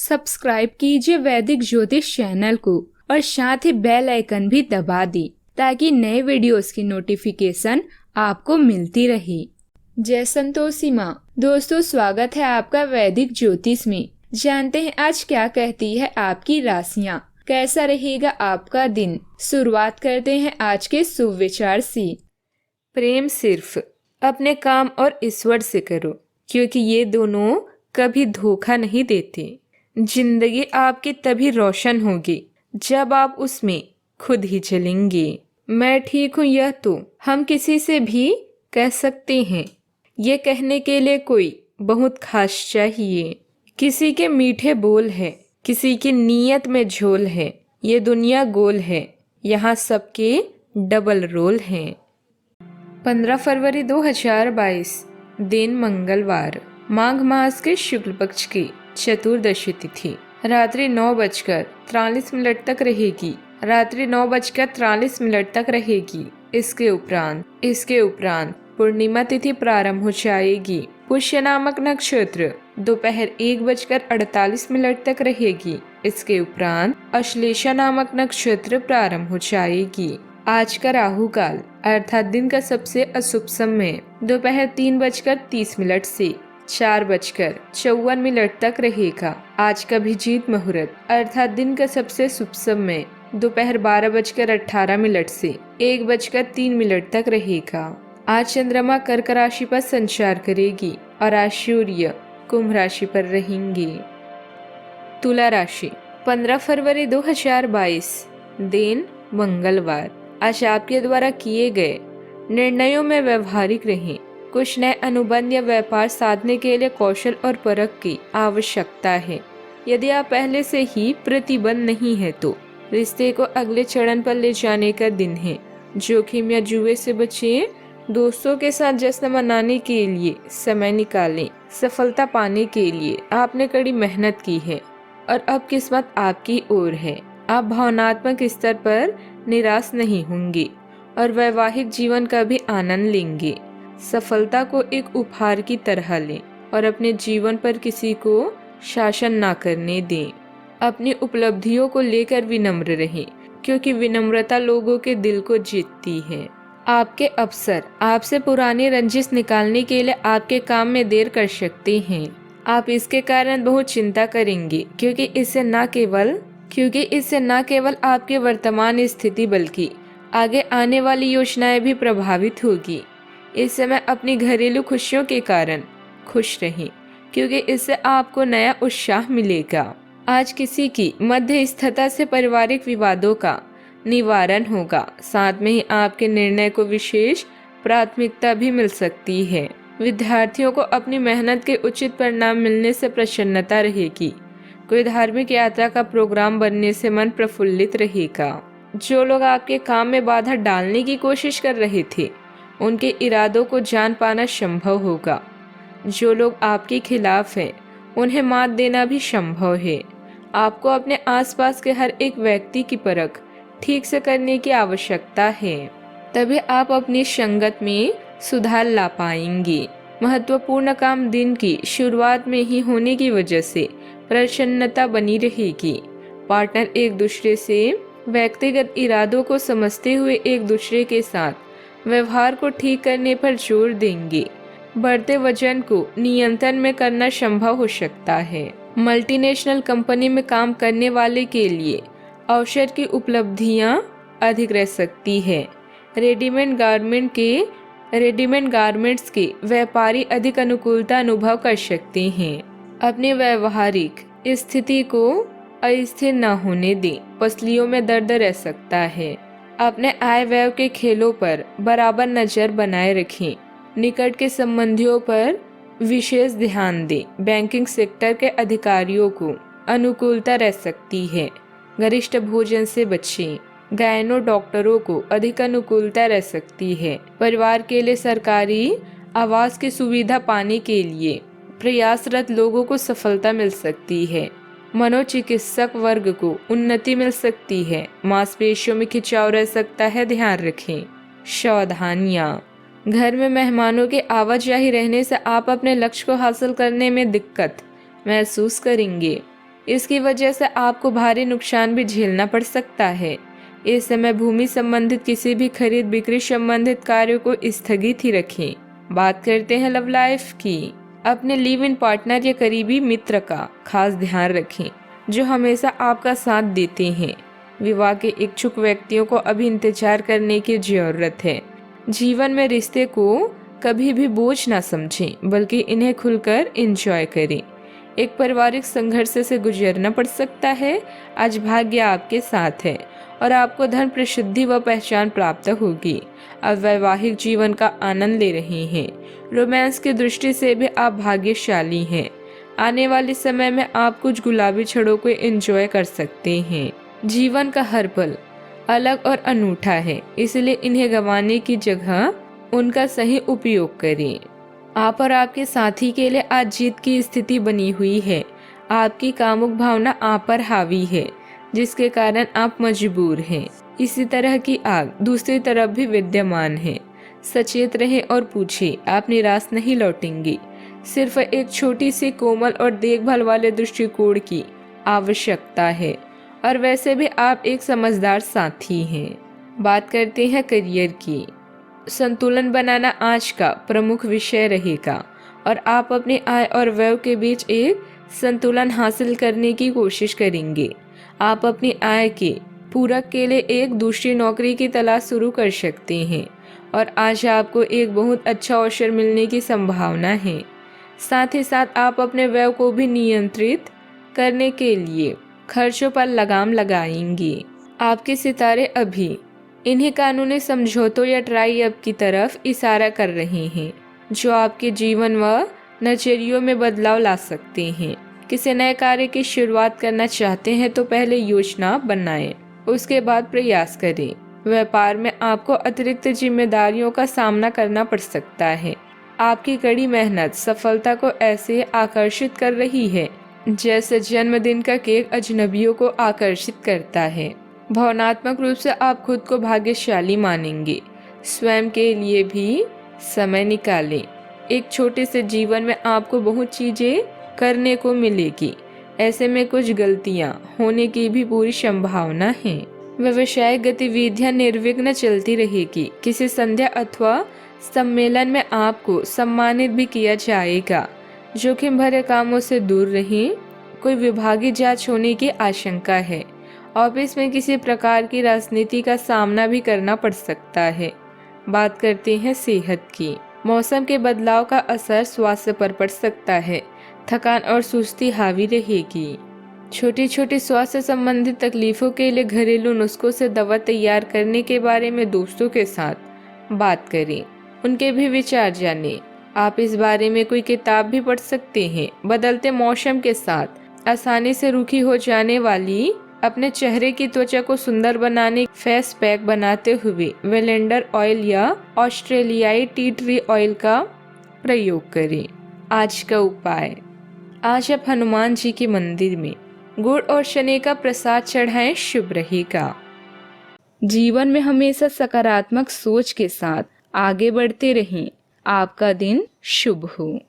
Subscribe कीजिए वैदिक ज्योतिष चैनल को और साथ ही बेल आइकन भी दबा दी ताकि नए वीडियोस की नोटिफिकेशन आपको मिलती रहे। जय संतोषी माँ। दोस्तों, स्वागत है आपका वैदिक ज्योतिष में। जानते हैं आज क्या कहती है आपकी राशियाँ, कैसा रहेगा आपका दिन। शुरुआत करते हैं आज के शुभ विचार से। प्रेम सिर्फ अपने काम और ईश्वर से करो, क्योंकि ये दोनों कभी धोखा नहीं देते। जिंदगी आपकी तभी रोशन होगी जब आप उसमें खुद ही चलेंगे। मैं ठीक हूँ यह तो हम किसी से भी कह सकते हैं, ये कहने के लिए कोई बहुत खास चाहिए। किसी के मीठे बोल है, किसी की नीयत में झोल है। ये दुनिया गोल है, यहाँ सबके डबल रोल हैं। 15 फरवरी 2022 दिन मंगलवार, माघ मास के शुक्ल पक्ष की चतुर्दशी तिथि रात्रि 9:43 तक रहेगी। रात्रि 9:43 तक रहेगी। इसके उपरांत पूर्णिमा तिथि प्रारंभ हो जाएगी। पुष्य नामक नक्षत्र दोपहर 1:48 तक रहेगी। इसके उपरांत अश्लेषा नामक नक्षत्र प्रारंभ हो जाएगी। आज का राहु काल अर्थात दिन का सबसे अशुभ समय दोपहर 3:30 से 4:54 तक रहेगा। आज का अभिजीत मुहूर्त अर्थात दिन का सबसे शुभ समय दोपहर 12:18 से 1:03 तक रहेगा। आज चंद्रमा कर्क राशि पर संचार करेगी और आज सूर्य कुंभ राशि पर रहेंगे। तुला राशि 15 फरवरी 2022 दिन मंगलवार, आज आपके द्वारा किए गए निर्णयों में व्यवहारिक रहें। कुछ नए अनुबंध या व्यापार साधने के लिए कौशल और परख की आवश्यकता है। यदि आप पहले से ही प्रतिबंध नहीं है तो रिश्ते को अगले चरण पर ले जाने का दिन है। जोखिम या जुए से बचें। दोस्तों के साथ जश्न मनाने के लिए समय निकालें। सफलता पाने के लिए आपने कड़ी मेहनत की है और अब किस्मत आपकी ओर है। आप भावनात्मक स्तर पर निराश नहीं होंगे और वैवाहिक जीवन का भी आनंद लेंगे। सफलता को एक उपहार की तरह लें और अपने जीवन पर किसी को शासन ना करने दें। अपनी उपलब्धियों को लेकर विनम्र रहें, क्योंकि विनम्रता लोगों के दिल को जीतती है। आपके अफसर आपसे पुरानी रंजिश निकालने के लिए आपके काम में देर कर सकते हैं। आप इसके कारण बहुत चिंता करेंगे, क्योंकि इससे न केवल आपकी वर्तमान स्थिति बल्कि आगे आने वाली योजनाएं भी प्रभावित होगी। इस समय अपनी घरेलू खुशियों के कारण खुश रहें, क्योंकि इससे आपको नया उत्साह मिलेगा। आज किसी की मध्यस्थता से पारिवारिक विवादों का निवारण होगा। साथ में ही आपके निर्णय को विशेष प्राथमिकता भी मिल सकती है। विद्यार्थियों को अपनी मेहनत के उचित परिणाम मिलने से प्रसन्नता रहेगी। कोई धार्मिक यात्रा का प्रोग्राम बनने से मन प्रफुल्लित रहेगा। जो लोग आपके काम में बाधा डालने की कोशिश कर रहे थे, उनके इरादों को जान पाना संभव होगा। जो लोग आपके खिलाफ हैं, उन्हें मात देना भी संभव है। आपको अपने आसपास के हर एक व्यक्ति की परख ठीक से करने की आवश्यकता है, तभी आप अपनी संगत में सुधार ला पाएंगे। महत्वपूर्ण काम दिन की शुरुआत में ही होने की वजह से प्रसन्नता बनी रहेगी। पार्टनर एक दूसरे से व्यक्तिगत इरादों को समझते हुए एक दूसरे के साथ व्यवहार को ठीक करने पर जोर देंगे। बढ़ते वजन को नियंत्रण में करना संभव हो सकता है। मल्टीनेशनल कंपनी में काम करने वाले के लिए अवसर की उपलब्धियां अधिक रह सकती है। रेडीमेड गारमेंट्स के व्यापारी अधिक अनुकूलता अनुभव कर सकते हैं। अपनी व्यवहारिक स्थिति को अस्थिर न होने दें। पसलियों में दर्द रह सकता है। अपने आय व्यय के खेलों पर बराबर नजर बनाए रखें। निकट के संबंधियों पर विशेष ध्यान दें। बैंकिंग सेक्टर के अधिकारियों को अनुकूलता रह सकती है। गरिष्ठ भोजन से बचें। गायनो डॉक्टरों को अधिक अनुकूलता रह सकती है। परिवार के लिए सरकारी आवास की सुविधा पाने के लिए प्रयासरत लोगों को सफलता मिल सकती है। मनोचिकित्सक वर्ग को उन्नति मिल सकती है। मांसपेशियों में खिंचाव रह सकता है, ध्यान रखें। सावधानियां। घर में मेहमानों की आवाजाही रहने से आप अपने लक्ष्य को हासिल करने में दिक्कत महसूस करेंगे। इसकी वजह से आपको भारी नुकसान भी झेलना पड़ सकता है। इस समय भूमि संबंधित किसी भी खरीद बिक्री संबंधित कार्यों को स्थगित ही रखें। बात करते हैं लव लाइफ की। अपने लिव इन पार्टनर या करीबी मित्र का खास ध्यान रखें, जो हमेशा आपका साथ देते हैं। विवाह के इच्छुक व्यक्तियों को अभी इंतजार करने की जरूरत है। जीवन में रिश्ते को कभी भी बोझ ना समझें, बल्कि इन्हें खुलकर एंजॉय करें। एक पारिवारिक संघर्ष से गुजरना पड़ सकता है। आज भाग्य आपके साथ है और आपको धन प्रसिद्धि व पहचान प्राप्त होगी। अब वैवाहिक जीवन का आनंद ले रहे हैं। रोमांस की दृष्टि से भी आप भाग्यशाली हैं। आने वाले समय में आप कुछ गुलाबी छड़ों को एंजॉय कर सकते हैं। जीवन का हर पल अलग और अनूठा है, इसलिए इन्हें गंवाने की जगह उनका सही उपयोग करें। आप और आपके साथी के लिए आज जीत की स्थिति बनी हुई है। आपकी कामुक भावना आप पर हावी है, जिसके कारण आप मजबूर हैं। इसी तरह की आग दूसरी तरफ भी विद्यमान है। सचेत रहें और पूछें, आप निराश नहीं लौटेंगे। सिर्फ एक छोटी सी कोमल और देखभाल वाले दृष्टिकोण की आवश्यकता है, और वैसे भी आप एक समझदार साथी हैं। बात करते हैं करियर की। संतुलन बनाना आज का प्रमुख विषय रहेगा और आप अपनी आय और व्यय के बीच एक संतुलन हासिल करने की कोशिश करेंगे। आप अपनी आय के पूरक के लिए एक दूसरी नौकरी की तलाश शुरू कर सकते हैं और आज आपको एक बहुत अच्छा अवसर मिलने की संभावना है। साथ ही साथ आप अपने व्यय को भी नियंत्रित करने के लिए खर्चों पर लगाम लगाएंगे। आपके सितारे अभी इन्हीं कानूनी समझौतों या ट्राई अप की तरफ इशारा कर रहे हैं, जो आपके जीवन व नजरियों में बदलाव ला सकते हैं। किसी नए कार्य की शुरुआत करना चाहते हैं तो पहले योजना बनाएं, उसके बाद प्रयास करें। व्यापार में आपको अतिरिक्त जिम्मेदारियों का सामना करना पड़ सकता है। आपकी कड़ी मेहनत सफलता को ऐसे आकर्षित कर रही है जैसे जन्मदिन का केक अजनबियों को आकर्षित करता है। भावनात्मक रूप से आप खुद को भाग्यशाली मानेंगे। स्वयं के लिए भी समय निकालें। एक छोटे से जीवन में आपको बहुत चीजें करने को मिलेगी। ऐसे में कुछ गलतियां होने की भी पूरी संभावना है। व्यवसायिक गतिविधियां निर्विघ्न चलती रहेगी। किसी संध्या अथवा सम्मेलन में आपको सम्मानित भी किया जाएगा। जोखिम भरे कामों से दूर रहें। कोई विभागीय जांच होने की आशंका है। ऑफिस में किसी प्रकार की राजनीति का सामना भी करना पड़ सकता है। बात करते हैं सेहत की। मौसम के बदलाव का असर स्वास्थ्य पर पड़ सकता है। थकान और सुस्ती हावी रहेगी। छोटी छोटी स्वास्थ्य संबंधित तकलीफों के लिए घरेलू नुस्खों से दवा तैयार करने के बारे में दोस्तों के साथ बात करें। उनके भी विचार जानें। आप इस बारे में कोई किताब भी पढ़ सकते हैं। बदलते मौसम के साथ आसानी से रूखी हो जाने वाली अपने चेहरे की त्वचा को सुंदर बनाने फेस पैक बनाते हुए वेलेंडर ऑयल या ऑस्ट्रेलियाई टी ट्री ऑयल का प्रयोग करें। आज का उपाय। आज आप हनुमान जी के मंदिर में गुड़ और शनि का प्रसाद चढ़ाएं, शुभ रहेगा। जीवन में हमेशा सकारात्मक सोच के साथ आगे बढ़ते रहें। आपका दिन शुभ हो।